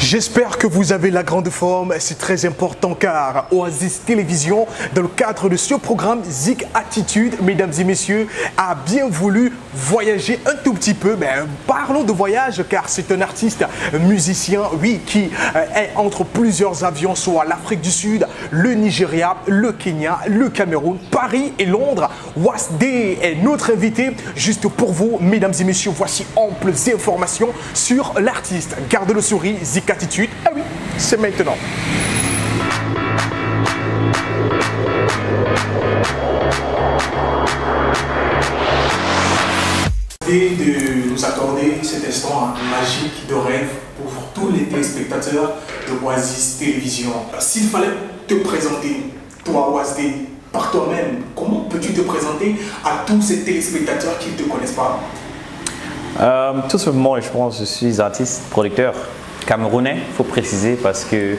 J'espère que vous avez la grande forme, c'est très important car Oasis Télévision, dans le cadre de ce programme Zik Attitude, mesdames et messieurs, a bien voulu voyager un tout petit peu. Parlons de voyage car c'est un artiste musicien, oui, qui est entre plusieurs avions, soit l'Afrique du Sud, le Nigeria, le Kenya, le Cameroun, Paris et Londres. Wasdé est notre invité. Juste pour vous, mesdames et messieurs, voici amples informations sur l'artiste. Garde le sourire, Zik Attitude. Ah oui, c'est maintenant. Et de nous accorder cet instant magique de rêve pour tous les téléspectateurs de Oasis Télévision. S'il fallait te présenter, toi Wasdé, par toi-même, comment peux-tu te présenter à tous ces téléspectateurs qui ne te connaissent pas? Tout simplement, je pense que je suis artiste, producteur camerounais, il faut préciser, parce que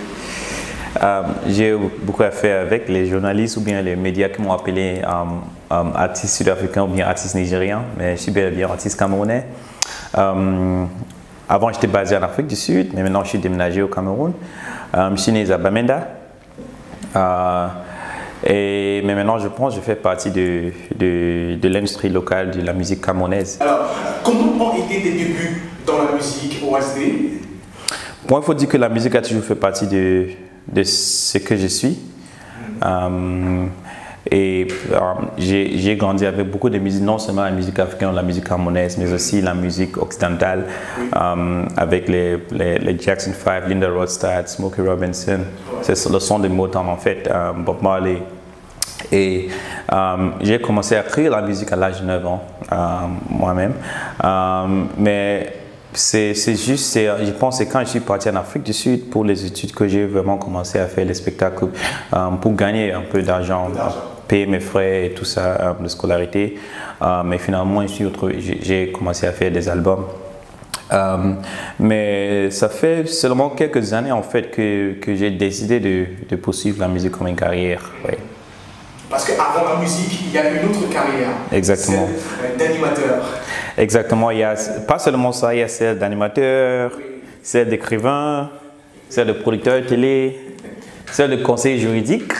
j'ai beaucoup à faire avec les journalistes ou bien les médias qui m'ont appelé artiste sud-africain ou bien artiste nigérien, mais je suis bien artiste camerounais. Avant, j'étais basé en Afrique du Sud, mais maintenant je suis déménagé au Cameroun. Je suis né à Bamenda. Mais maintenant, je pense que je fais partie de l'industrie locale de la musique camerounaise. Alors, comment ont été tes débuts dans la musique Wasdé? Bon, il faut dire que la musique a toujours fait partie de ce que je suis. J'ai grandi avec beaucoup de musique, non seulement la musique africaine, la musique camerounaise, mais aussi la musique occidentale, avec les Jackson 5, Linda Ronstadt, Smokey Robinson. C'est le son de Motown en fait, Bob Marley. Et j'ai commencé à écrire la musique à l'âge de 9 ans, moi-même. Mais c'est juste, je pense que quand je suis parti en Afrique du Sud pour les études que j'ai vraiment commencé à faire les spectacles pour gagner un peu d'argent, payer mes frais et tout ça de scolarité. Mais finalement, j'ai commencé à faire des albums. Mais ça fait seulement quelques années en fait que j'ai décidé de poursuivre la musique comme une carrière. Ouais. Parce qu'avant la musique, il y a une autre carrière. Exactement. Celle d'animateur. Exactement. Il y a pas seulement ça, il y a celle d'animateur, celle d'écrivain, celle de producteur télé, celle de conseiller juridique.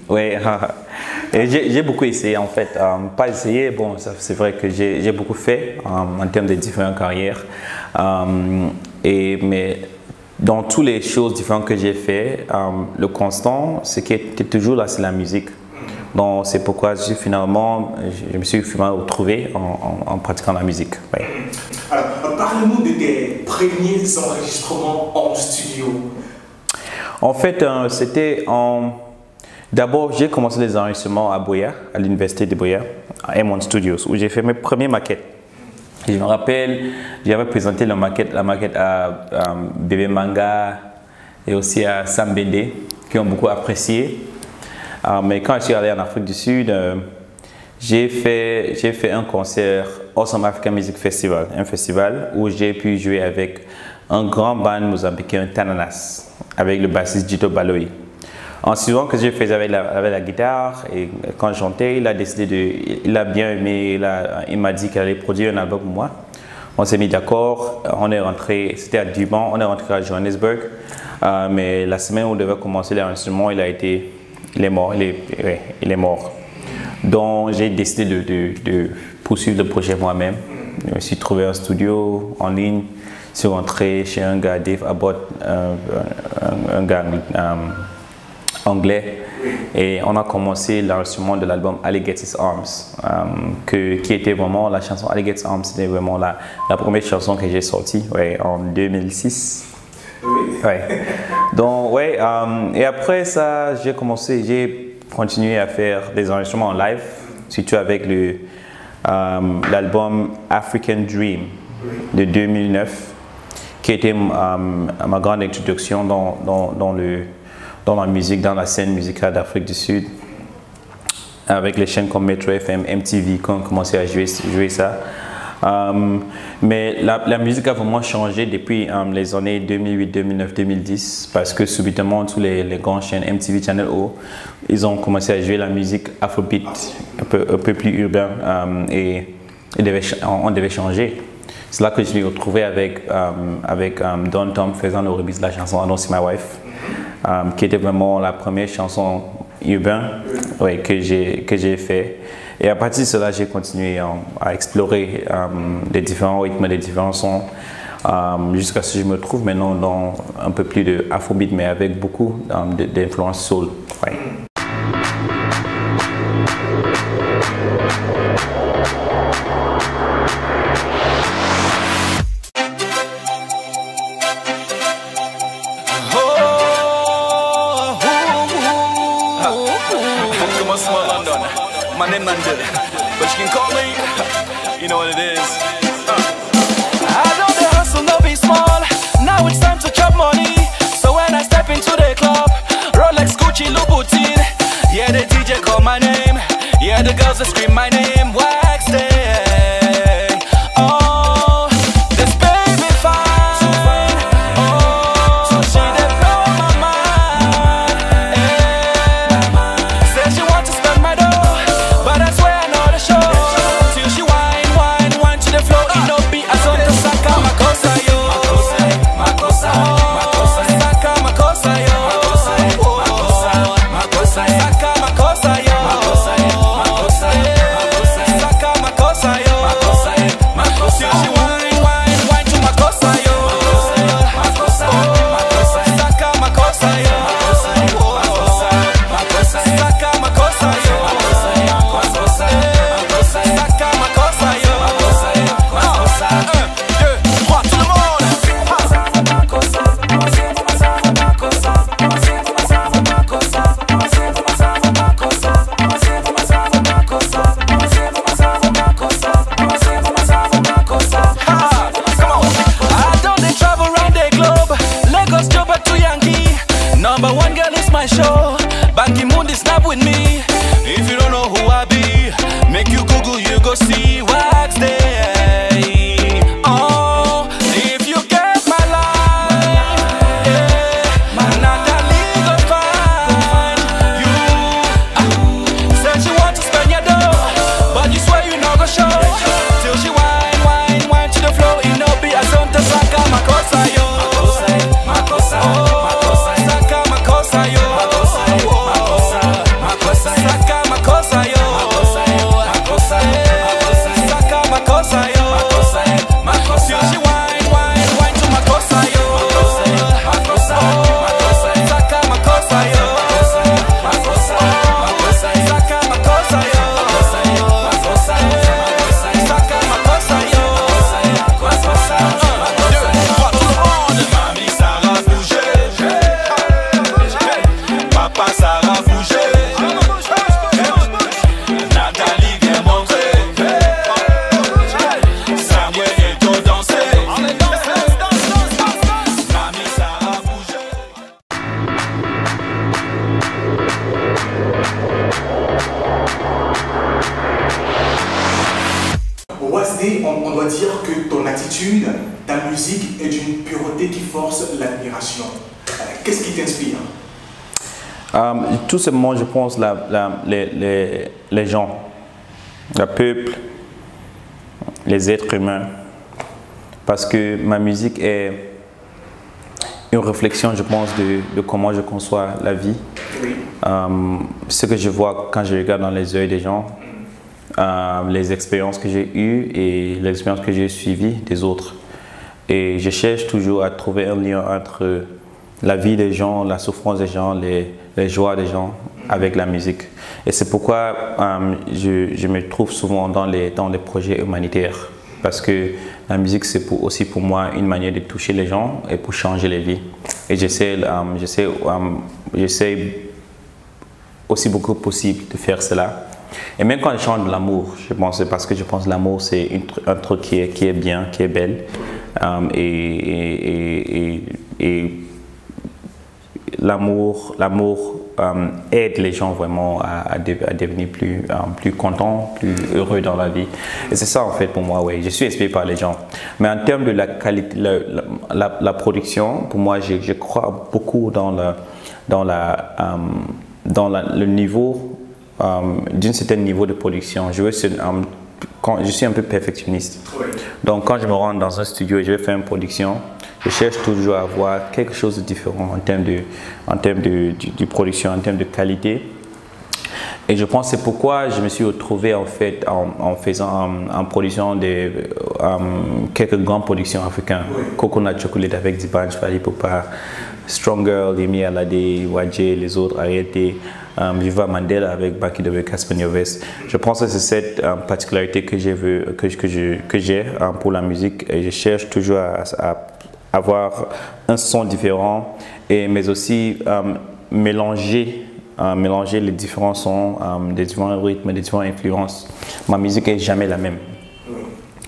Oui. Et j'ai beaucoup essayé en fait. Pas essayé, bon, c'est vrai que j'ai beaucoup fait en termes de différentes carrières. Mais dans toutes les choses différentes que j'ai fait, le constant, ce qui était toujours là, c'est la musique. Donc c'est pourquoi je me suis finalement retrouvé en pratiquant la musique. Ouais. Alors, parle-nous de tes premiers enregistrements en studio. En fait, c'était d'abord, j'ai commencé les enregistrements à Boya, à l'université de Boya, à M1 Studios, où j'ai fait mes premières maquettes. Et je me rappelle, j'avais présenté la maquette à Bébé Manga et aussi à Sam Bende, qui ont beaucoup apprécié. Mais quand je suis allé en Afrique du Sud, j'ai fait un concert Awesome African Music Festival, un festival où j'ai pu jouer avec un grand band mozambicain, Tananas, avec le bassiste Jito Baloyi. En suivant que j'ai fait avec la guitare, et quand je chantais, il a décidé il a bien aimé, il m'a dit qu'il allait produire un album pour moi. On s'est mis d'accord, on est rentré, c'était à Durban, on est rentré à Johannesburg, mais la semaine où on devait commencer l'enregistrement, il est mort. Donc j'ai décidé de poursuivre le projet moi-même. Je me suis trouvé un studio en ligne, je suis rentré chez un gars, Dave Abbott, un gars anglais, et on a commencé l'enregistrement de l'album Alligator's Arms, qui était vraiment la chanson Alligator's Arms, c'était vraiment la première chanson que j'ai sortie en 2006. Oui. Ouais. Donc, ouais, et après ça, j'ai continué à faire des enregistrements en live, surtout avec l'album African Dream de 2009, qui était ma grande introduction dans la musique, dans la scène musicale d'Afrique du Sud, avec les chaînes comme Metro FM, MTV, qui ont commencé à jouer ça. Mais la musique a vraiment changé depuis les années 2008, 2009, 2010, parce que subitement, tous les grandes chaînes MTV, Channel O, ils ont commencé à jouer la musique afrobeat, un peu plus urbain, et on devait changer. c'est là que je me suis retrouvé avec Don Tom faisant le remix de la chanson I Don't See My Wife, qui était vraiment la première chanson urbaine que j'ai fait. Et à partir de cela, j'ai continué à explorer des différents rythmes, des différents sons, jusqu'à ce que je me trouve maintenant dans un peu plus de afrobeat, mais avec beaucoup d'influence soul. Ouais. My name Nandel, but you can call me, you know what it is. I know the hustle no be small, now it's time to chop money. So when I step into the club, Rolex, Gucci, Louboutin, yeah the DJ call my name, yeah the girls that scream my name, Wax Day. Oh, this baby fine, oh, she dey blow my mind, says she want to spend my dough, but that's where I know the show. Till she wine to the flow. It no be as on the saca my cosa yo. My cosa, saca my cosa yo. My cosa, saca my cosa yo. Saca my cosa yo. Till she wine to my cosa yo. Saca my cosa yo. Saca my cosa yo. Saca ma cosa yo. Quoi tout le monde. I don't they travel around the globe, Lagos, Joburg to Yankee. Number one girl is my show. Banky Moon is snap with me. If you don't know who I be, make you Google, you go see Wax Day. Oh, if you get my line, Natalie go find you. Said she want to spend your dough, but you swear you no go show. Till she wine to the flow. It no be as on the saca my cosa yo. My cosa, saca my cosa yo. Saca my cosa yo. Saca my cosa yo. Till she wine to my cosa yo. Saca my cosa yo. Saca my cosa yo. Saca my cosa yo. Mamie ça va bouger, papa ça va bouger. Nathalie vient montrer, Samuel et tout danser. Mamie ça va bouger. Wasday, on doit dire que ton attitude, ta musique est d'une pureté qui force l'admiration. Qu'est-ce qui t'inspire? Tout simplement, je pense, les gens, le peuple, les êtres humains, parce que ma musique est une réflexion, je pense, de comment je conçois la vie, Oui. ce que je vois quand je regarde dans les yeux des gens, les expériences que j'ai eues et les expériences que j'ai suivies des autres. Et je cherche toujours à trouver un lien entre la vie des gens, la souffrance des gens, les joies des gens avec la musique. Et c'est pourquoi je me trouve souvent dans les projets humanitaires. Parce que la musique, c'est aussi pour moi une manière de toucher les gens et pour changer les vies. Et j'essaie aussi beaucoup possible de faire cela. Et même quand je chante de l'amour, je pense c'est parce que je pense que l'amour c'est un truc qui est bien, qui est belle. Et l'amour aide les gens vraiment à devenir plus contents, plus heureux dans la vie. Et c'est ça en fait pour moi, oui. Je suis inspiré par les gens. Mais en termes de la qualité, la production, pour moi, je crois beaucoup dans le niveau, d'un certain niveau de production. Je veux je suis un peu perfectionniste. Oui. Donc quand je me rends dans un studio et je vais faire une production, je cherche toujours à avoir quelque chose de différent en termes de production, en termes de qualité. Et je pense que c'est pourquoi je me suis retrouvé en fait en produisant quelques grandes productions africaines. Oui. Coconut Chocolate avec D'banj, Fally Ipupa, Strong Girl, Yemi Alade, Wadje, les autres, Ariete, Viva Mandela avec Baki de Casper Nyovest. Je pense que c'est cette particularité que j'ai pour la musique, et je cherche toujours à avoir un son différent, mais aussi mélanger les différents sons, des différents rythmes, des différentes influences. Ma musique n'est jamais la même.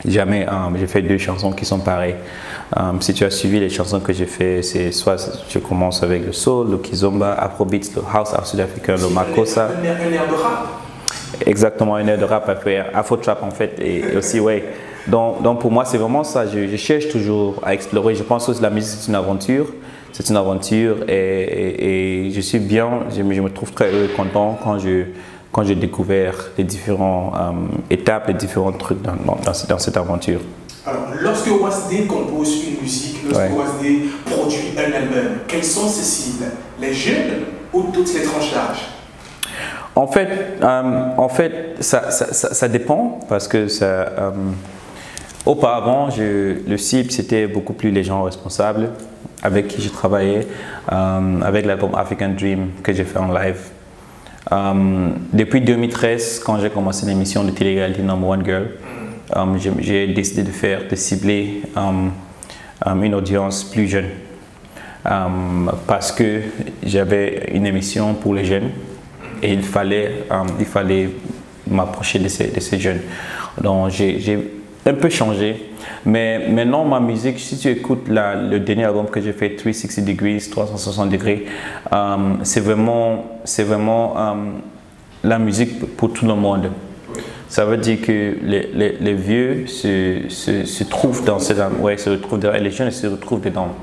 Jamais. J'ai fait 2 chansons qui sont pareilles. Si tu as suivi les chansons que j'ai fait, c'est soit je commence avec le soul, le kizomba, afrobeats, le house sud-africain, le makossa. Un air de rap. Exactement, un air de rap, afro-trap en fait, et aussi ouais. Donc pour moi c'est vraiment ça. Je cherche toujours à explorer. Je pense que la musique c'est une aventure. C'est une aventure et je suis bien, je me trouve très heureux et content quand j'ai découvert les différentes étapes, les différents trucs dans cette aventure. Alors, lorsque Wasdé compose une musique, lorsque Wasdé produit un album, quelles sont ses cibles? Les jeunes ou toutes les tranches d'âge? En fait, ça dépend parce que auparavant, le cible c'était beaucoup plus les gens responsables avec qui j'ai travaillé, avec l'album African Dream que j'ai fait en live. Depuis 2013, quand j'ai commencé l'émission de télé-réalité Number One Girl, j'ai décidé de cibler une audience plus jeune parce que j'avais une émission pour les jeunes et il fallait m'approcher de ces jeunes. Donc j'ai un peu changé, mais maintenant ma musique, si tu écoutes le dernier album que j'ai fait, 360 Degrees, 360 degrés, c'est vraiment la musique pour tout le monde. Ça veut dire que les vieux se trouvent dans cette, se retrouvent dedans, et les jeunes se retrouvent dedans.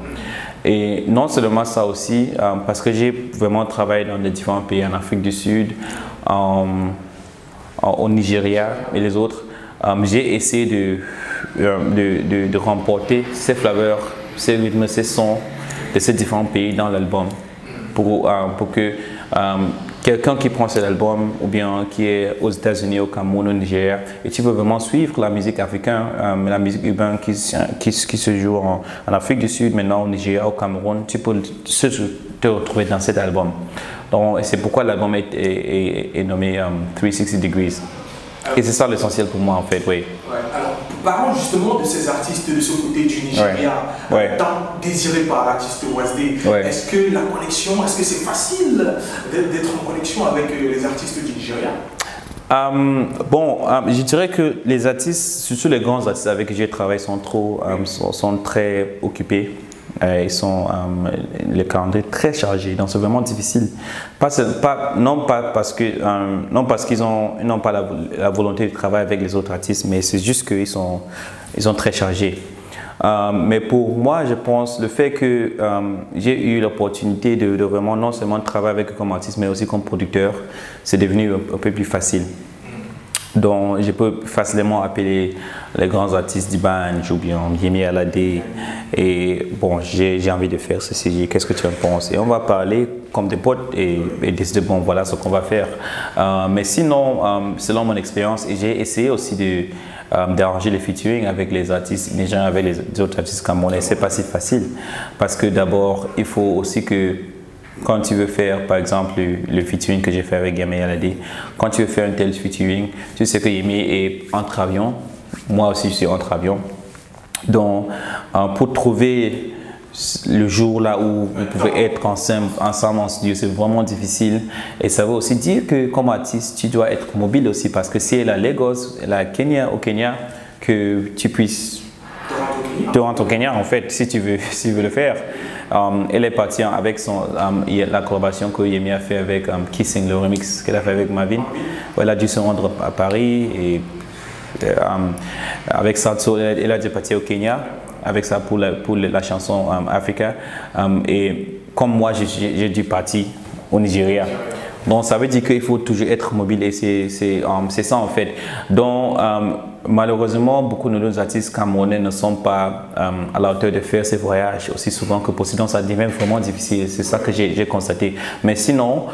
Et non seulement ça aussi, parce que j'ai vraiment travaillé dans les différents pays, en Afrique du Sud, au Nigeria et les autres. J'ai essayé de remporter ces flavors, ces rythmes, ces sons de ces différents pays dans l'album pour que quelqu'un qui prend cet album ou bien qui est aux États-Unis, au Cameroun, au Nigeria et tu veux vraiment suivre la musique africaine, la musique urbaine qui se joue en Afrique du Sud, maintenant au Nigeria, au Cameroun, tu peux te retrouver dans cet album. Donc c'est pourquoi l'album est nommé 360 Degrees. Et c'est ça l'essentiel pour moi en fait, oui. Ouais. Alors, parlons justement de ces artistes de ce côté du Nigeria, tant désirés par l'artiste Wasdé. Est-ce que la connexion, est-ce que c'est facile d'être en connexion avec les artistes du Nigeria? Je dirais que les artistes, surtout les grands artistes avec qui j'ai travaillé, sont très occupés. Ils sont les calendriers très chargés, donc c'est vraiment difficile. Non parce qu'ils n'ont pas la volonté de travailler avec les autres artistes, mais c'est juste qu'ils sont très chargés. Mais pour moi, je pense le fait que j'ai eu l'opportunité de vraiment non seulement travailler avec eux comme artiste, mais aussi comme producteur, c'est devenu un peu plus facile. Donc, je peux facilement appeler les grands artistes D'banj ou bien Yemi Alade et bon, j'ai envie de faire ceci, qu'est-ce que tu en penses? Et on va parler comme des potes et décider, bon, voilà ce qu'on va faire. Mais sinon, selon mon expérience, et j'ai essayé aussi d'arranger les featuring avec les artistes nigériens, avec les autres artistes camerounais, c'est pas si facile parce que d'abord, il faut aussi que quand tu veux faire, par exemple, le featuring que j'ai fait avec Yemi Alade, quand tu veux faire un tel featuring, tu sais que Yemi est entre avions, moi aussi je suis entre avions. Donc, pour trouver le jour là où vous pouvez être ensemble en studio, c'est vraiment difficile. Et ça veut aussi dire que comme artiste, tu dois être mobile aussi parce que si elle est à Lagos, elle est à Kenya, au Kenya, que tu puisses te rendre au Kenya en fait, si tu veux le faire. Elle est partie avec la collaboration que Yemi a fait avec Kissing, le remix qu'elle a fait avec Mavin. Elle a dû se rendre à Paris et avec Satso, elle a dû partir au Kenya avec ça pour la chanson Africa. Et comme moi, j'ai dû partir au Nigeria. Donc ça veut dire qu'il faut toujours être mobile et c'est ça en fait. Donc malheureusement, beaucoup de nos artistes camerounais ne sont pas à la hauteur de faire ces voyages aussi souvent que possible. Donc ça devient vraiment difficile. C'est ça que j'ai constaté. Mais sinon,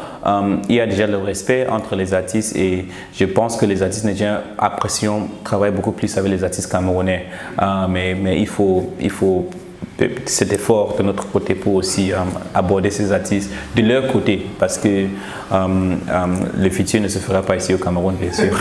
il y a déjà le respect entre les artistes et je pense que les artistes nigériens apprécient, travaillent beaucoup plus avec les artistes camerounais. Mais il faut cet effort de notre côté pour aussi aborder ces artistes de leur côté parce que le futur ne se fera pas ici au Cameroun, bien sûr.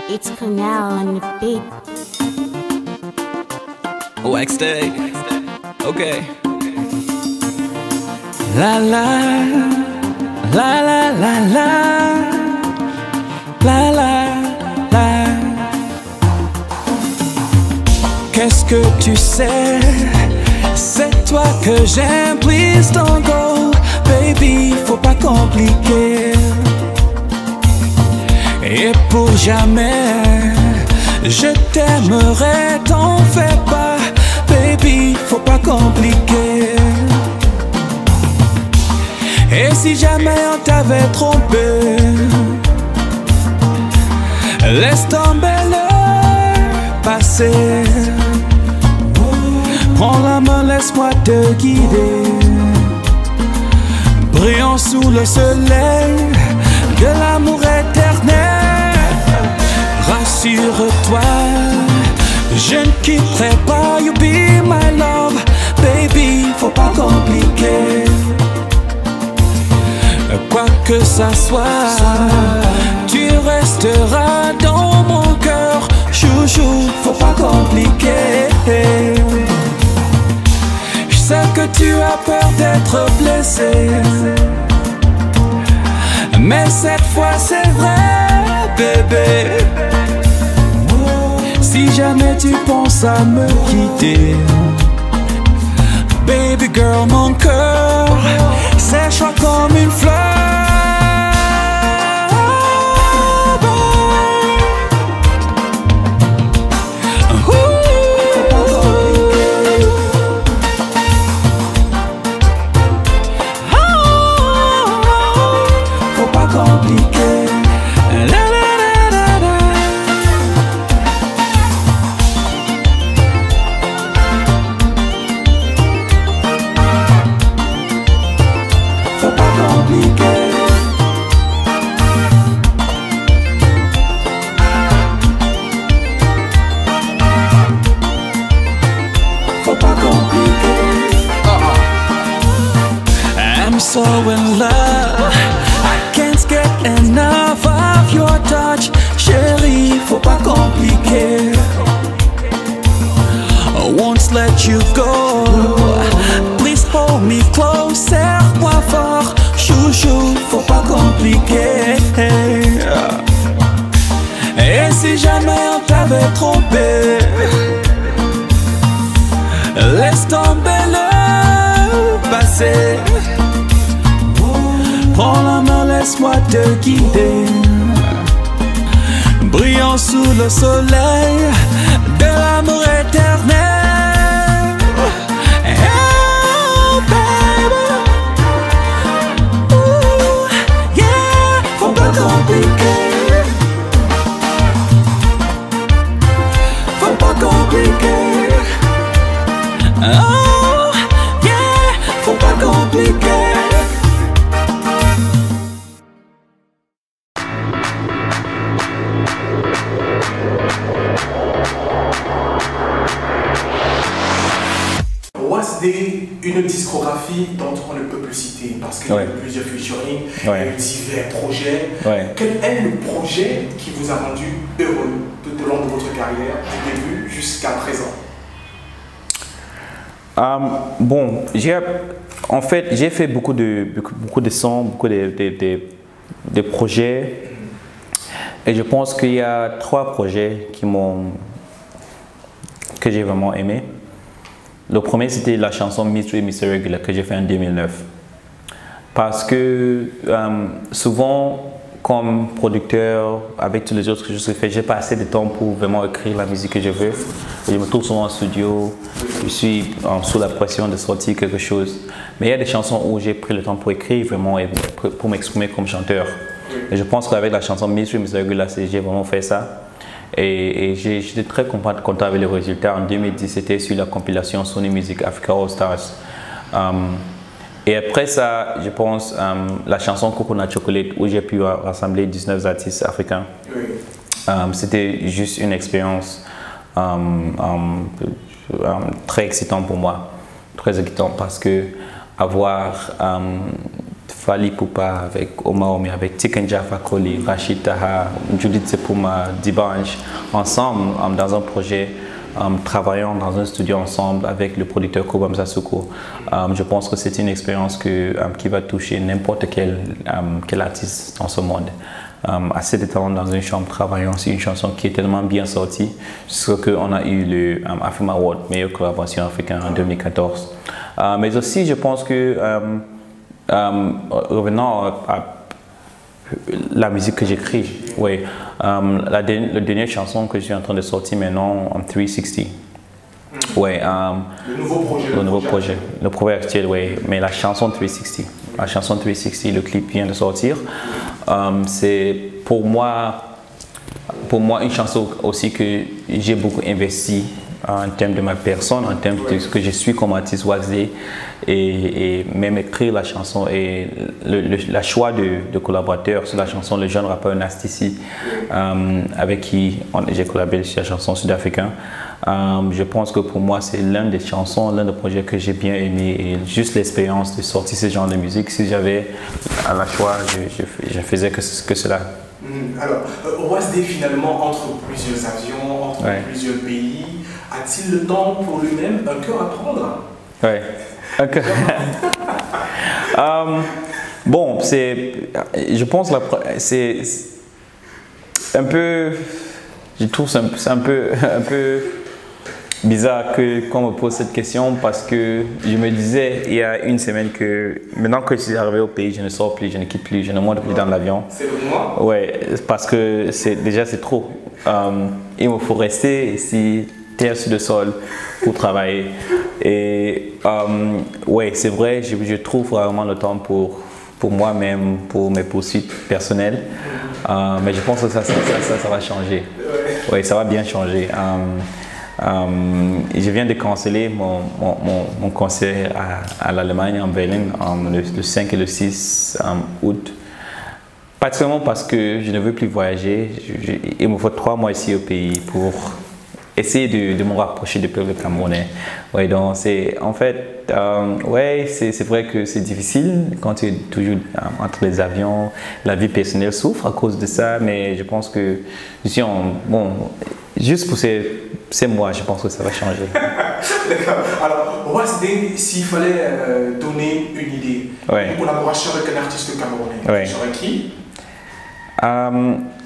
It's Canal on the beat. Wax day. Okay. La la la la la la la la. Qu'est-ce que tu sais? C'est toi que j'aime, please don't go, baby, faut pas compliquer. Et pour jamais, je t'aimerai, t'en fais pas, baby, faut pas compliquer. Et si jamais on t'avait trompé, laisse tomber le passé. Prends la main, laisse-moi te guider. Brillons sous le soleil de l'amour éternel. Rassure-toi, je ne quitterai pas. You be my love, baby, faut pas compliquer. Quoi que ça soit, tu resteras dans mon cœur. Chouchou, faut pas compliquer. Je sais que tu as peur d'être blessé, mais cette fois c'est vrai, bébé. Si jamais tu penses à me quitter, baby girl, mon cœur sèche comme une fleur. Faut pas compliquer. I'm so in love, I can't get enough of your touch. Chérie, faut pas compliquer. I won't let you go. Please hold me close, serre-moi fort. Chouchou, faut pas compliquer. Et si jamais on t'avait trompé, laisse tomber le passé. Prends la main, laisse-moi te guider. Brillant sous le soleil de l'amour éternel. Oh baby, ooh, yeah, faut pas compliquer. Faut pas compliquer. Oh yeah, faut pas compliquer. Une discographie dont on ne peut plus citer parce qu'il y a plusieurs featuring, divers projets. Quel est le projet qui vous a rendu heureux tout au long de votre carrière, du début jusqu'à présent? Bon, en fait, j'ai fait beaucoup de sons, beaucoup de projets. Et je pense qu'il y a 3 projets que j'ai vraiment aimé. Le premier, c'était la chanson Mystery Mr. Regular que j'ai fait en 2009. Parce que souvent, comme producteur, avec tous les autres que je fais, j'ai pas assez de temps pour vraiment écrire la musique que je veux. Je me trouve souvent en studio, je suis sous la pression de sortir quelque chose. Mais il y a des chansons où j'ai pris le temps pour écrire vraiment et pour m'exprimer comme chanteur. Et je pense qu'avec la chanson Mystery Mr. Regular, j'ai vraiment fait ça. Et j'étais très content avec le résultat. En 2010, c'était sur la compilation Sony Music Africa All Stars. Et après ça, je pense, la chanson Coconut Chocolate, où j'ai pu rassembler 19 artistes africains. C'était juste une expérience très excitante pour moi. Très excitante parce que avoir Fally Ipupa avec Omar Omi, avec Tiken Jah Fakoly, Rachid Taha, Judith Sepouma, D'banj, ensemble dans un projet, travaillant dans un studio ensemble avec le producteur Kobam Sasuko. Je pense que c'est une expérience qui va toucher n'importe quel artiste dans ce monde. Assez de temps dans une chambre travaillant sur une chanson qui est tellement bien sortie, ce qu'on a eu le AFRIMA Award, meilleure collaboration africaine en 2014. Mais aussi, je pense que revenant à la musique que j'écris, oui, la dernière chanson que je suis en train de sortir maintenant, 360. Ouais, le nouveau projet, le projet actuel, oui, mais la chanson 360. La chanson 360, le clip vient de sortir. C'est pour moi une chanson aussi que j'ai beaucoup investi en termes de ma personne, en termes de ce que je suis comme artiste Waxday, et même écrire la chanson et le choix de collaborateurs sur la chanson, le jeune rappeur Nasty, avec qui j'ai collaboré sur la chanson sud-africaine. Je pense que pour moi c'est l'un des chansons, l'un des projets que j'ai bien aimé, et juste l'expérience de sortir ce genre de musique, si j'avais la choix, je faisais que cela. Alors, Waxday finalement entre plusieurs avions, entre plusieurs pays, a-t-il le temps pour lui-même un cœur à prendre? Oui, un cœur. Bon, je pense que c'est un peu, je trouve c'est un peu bizarre qu'on me pose cette question, parce que je me disais il y a une semaine que maintenant que je suis arrivé au pays, je ne sors plus, je ne quitte plus, je ne monte plus dans l'avion. C'est le mois? Oui, parce que déjà c'est trop. Il me faut rester ici, terre sur le sol, pour travailler. Et ouais, c'est vrai, je trouve vraiment le temps pour moi-même, pour mes poursuites personnelles. Mais je pense que ça va changer. Oui, ça va bien changer. Je viens de canceller mon concert à l'Allemagne, en Berlin, le 5 et le 6 août. Particulièrement parce que je ne veux plus voyager. Il me faut 3 mois ici au pays pour essayer de me rapprocher du peuple camerounais. Ouais, donc c'est en fait, ouais, c'est vrai que c'est difficile quand tu es toujours entre les avions. La vie personnelle souffre à cause de ça, mais je pense que bon, juste pour ces mois, je pense que ça va changer. D'accord. Alors, Waxday, s'il fallait donner une idée, une collaboration avec un artiste camerounais, tu serais qui?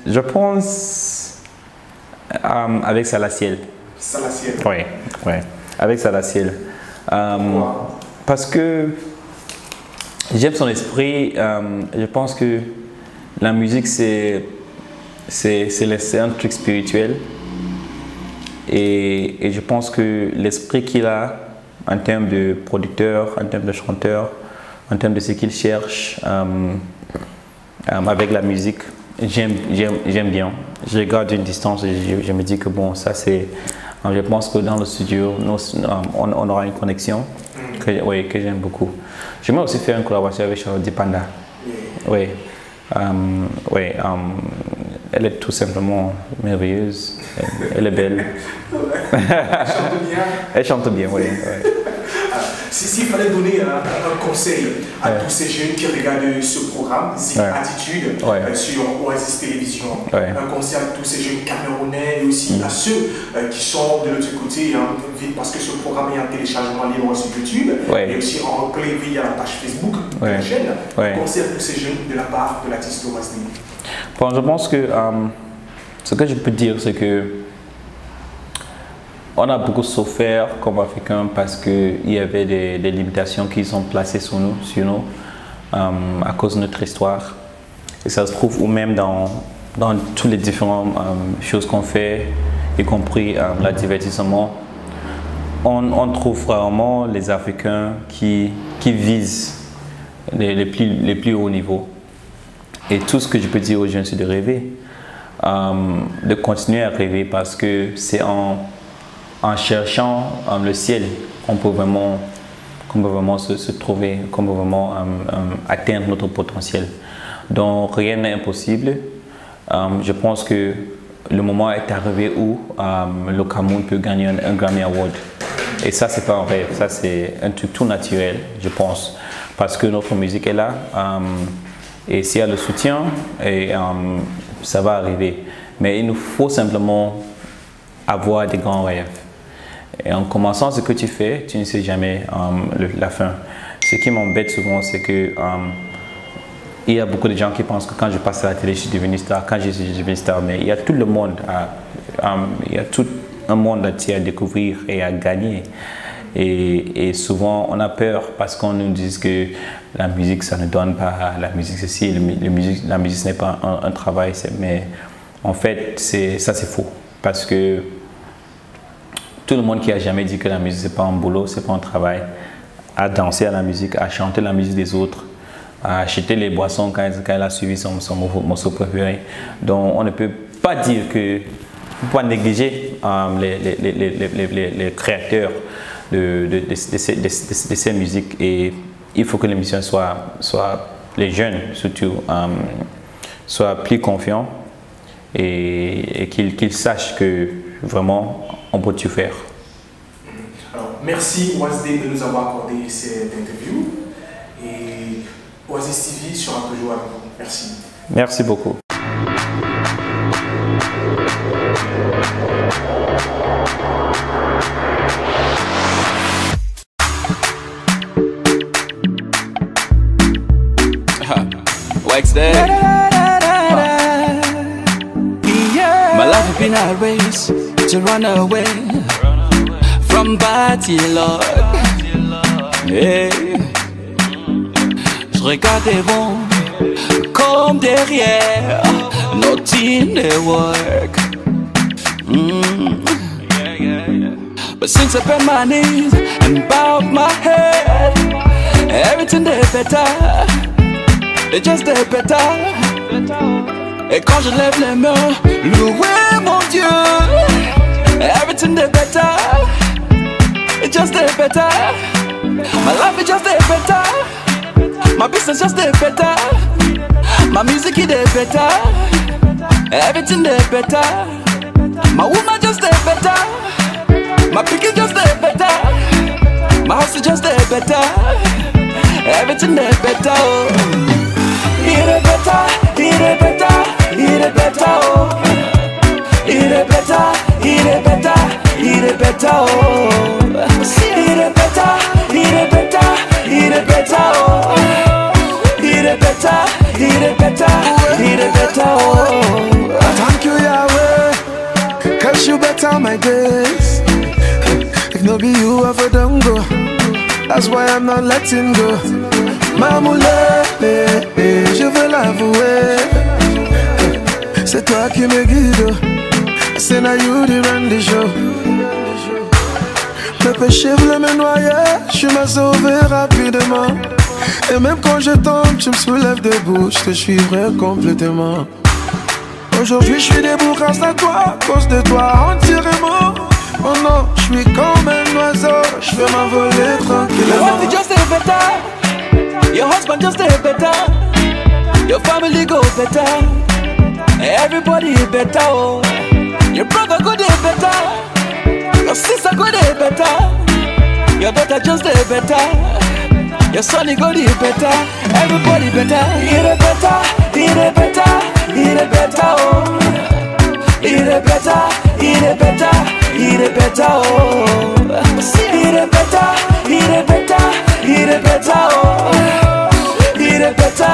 Je pense avec Salaciel. Salaciel. Oui, avec Salaciel. Parce que j'aime son esprit. Je pense que la musique, c'est un truc spirituel. Et je pense que l'esprit qu'il a en termes de producteur, en termes de chanteur, en termes de ce qu'il cherche avec la musique, j'aime bien. Je regarde d'une distance et je me dis que bon, ça c'est... Je pense que dans le studio, on aura une connexion que j'aime beaucoup. J'aimerais aussi faire une collaboration avec Charlotte Dipanda. Oui. Elle est tout simplement merveilleuse. Elle est belle. Elle chante bien, oui. S'il fallait donner un conseil à tous ces jeunes qui regardent ce programme, Zik Attitude, sur Oasis Télévision, un conseil à tous ces jeunes camerounais et aussi à ceux qui sont de l'autre côté, parce que ce programme est en téléchargement libre sur YouTube et aussi en replay via la page Facebook de la chaîne. Un conseil à tous ces jeunes de la part de l'artiste Waxday. Bon, je pense que ce que je peux dire, c'est que on a beaucoup souffert comme Africains parce qu'il y avait des limitations qui sont placées sur nous à cause de notre histoire. Et ça se trouve ou même dans toutes les différentes choses qu'on fait, y compris le divertissement. On trouve vraiment les Africains qui visent les plus hauts niveaux. Et tout ce que je peux dire aux jeunes, c'est de rêver, de continuer à rêver, parce que c'est en cherchant le ciel qu'on peut vraiment se trouver, qu'on peut vraiment atteindre notre potentiel. Donc rien n'est impossible. Je pense que le moment est arrivé où le Cameroun peut gagner un Grammy Award. Et ça, c'est pas un rêve, ça c'est un truc tout naturel, je pense, parce que notre musique est là. Et s'il y a le soutien, ça va arriver. Mais il nous faut simplement avoir des grands rêves. Et en commençant ce que tu fais, tu ne sais jamais la fin. Ce qui m'embête souvent, c'est que il y a beaucoup de gens qui pensent que quand je passe à la télé, je suis devenu star. Quand je suis devenu star, mais il y a tout le monde, il y a tout un monde entier à découvrir et à gagner. Et souvent, on a peur parce qu'on nous dit que la musique, ça ne donne pas, la musique ceci, la musique ce n'est pas un travail. Mais en fait, ça c'est faux. Parce que tout le monde qui a jamais dit que la musique c'est pas un boulot, c'est pas un travail, à danser à la musique, à chanter la musique des autres, à acheter les boissons quand elle a suivi son morceau préféré. Donc on ne peut pas dire que, on ne peut pas négliger les créateurs de ces musiques, et il faut que les musiciens soient les jeunes surtout, soient plus confiants et qu'ils sachent que vraiment on peut tout faire. Alors, merci Oasis de nous avoir accordé cette interview, et Oasis TV sera toujours avec vous. Merci. Merci beaucoup. Wax that. My life has been a race to run away from bad Lord. Hey. Je regarde devant comme derrière, not in the work. But since I bent my knees and bowed my head, everything they better. Et just des pétards. Et quand je lève les mains, louez mon Dieu. Everything is better. It's just a better. My life is just a better. My business just a better. My music is better. Everything is better. My woman just a better. My picking just a better. My house is just a better. Everything is better. Il est better, il est better, il est better, oh. Il est better, il est better, il est better, oh. Il est better, il est better, il est better, oh. Il est better, il est better, il est better, oh. Thank you Yahweh, 'cause you better my days. If no be you, I for don't go. That's why I'm not letting go. Mamoulé, je veux l'avouer. C'est toi qui me guides. C'est na you qui run the show. Le péché voulait me noyer, tu m'as sauvé rapidement. Et même quand je tombe, tu me soulèves debout. Je te suivrai complètement. Aujourd'hui je suis debout grâce à toi, à cause de toi entièrement. Oh non, je suis comme un oiseau, je vais m'envoler tranquillement. Your wife just a better. Your husband just a better. Your family go better. Everybody better. Oh. Your brother go dey better. Your sister go dey better. Your daughter just dey better. Your son go dey better. Everybody better. Il est better. Il est better. Il est better. Oh. Il est better. Il est better. Il est better. Oh. Il est better. Il est better. Il est better. Oh. Il est better.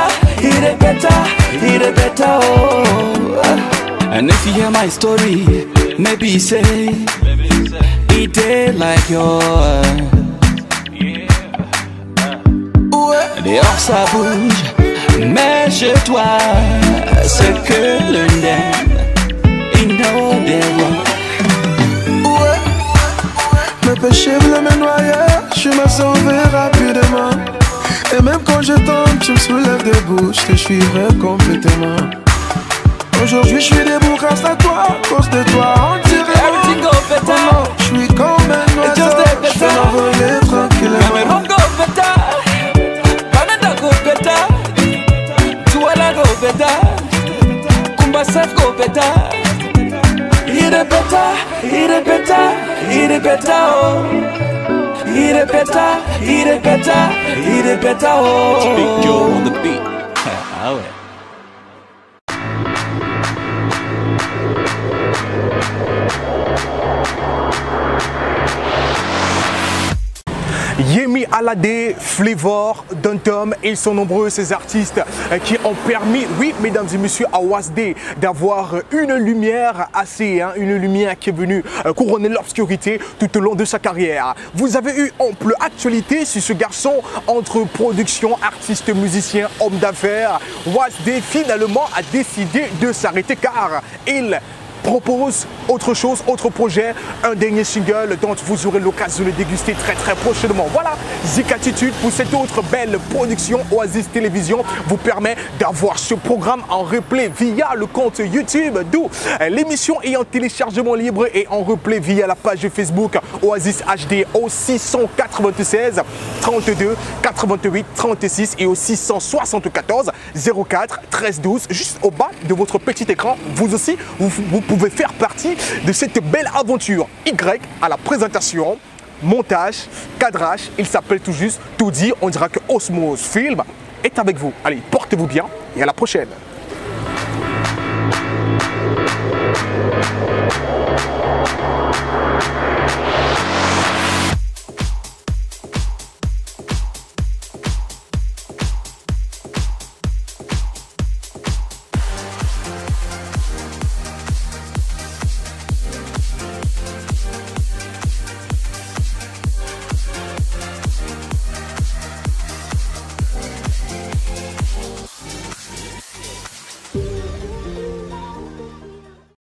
Il est better. Il est better. Oh. And if you hear my story, maybe you say he did like yours. Dehors ça bouge, Mais je dois ce que l'on aime. Il know they want. Ouais, mes péchés voulaient me noyer, je m'en sauvé rapidement. Et même quand je tombe, tu me soulèves debout, je te suivrai complètement. Aujourd'hui je suis debout grâce à toi, à cause de toi, on dirait everything go better. Oh non, je suis comme un oiseau, je vais m'envoler tranquillement. My home go better, Canada go better, Tuala go better, Kumbasef go better. It a better, it a better, it a better, oh. It a better, it a better, it a better, oh. Big Joe on the beat. Ah ouais. Yemi Alade, Flavor, Dantom, et ils sont nombreux ces artistes qui ont permis, oui mesdames et messieurs, à Wasdé d'avoir une lumière une lumière qui est venue couronner l'obscurité tout au long de sa carrière. Vous avez eu ample actualité sur ce garçon entre production, artiste, musicien, homme d'affaires. Wasdé finalement a décidé de s'arrêter car il propose autre chose, autre projet, un dernier single dont vous aurez l'occasion de le déguster très prochainement. Voilà, Zik Attitude pour cette autre belle production. Oasis Télévision vous permet d'avoir ce programme en replay via le compte YouTube, d'où l'émission est en téléchargement libre et en replay via la page Facebook Oasis HD au 696 32 88 36 et au 674 04 13 12 juste au bas de votre petit écran. Vous aussi, vous pouvez faire partie de cette belle aventure. Y à la présentation, montage, cadrage, il s'appelle tout juste Tout dit. On dira que Osmose Film est avec vous. Allez, portez-vous bien et à la prochaine.